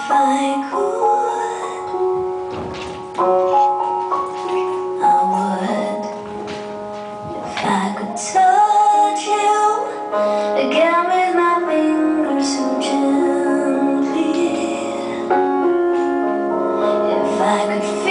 I could, I would. If I could touch you again with my fingers so gently. If I could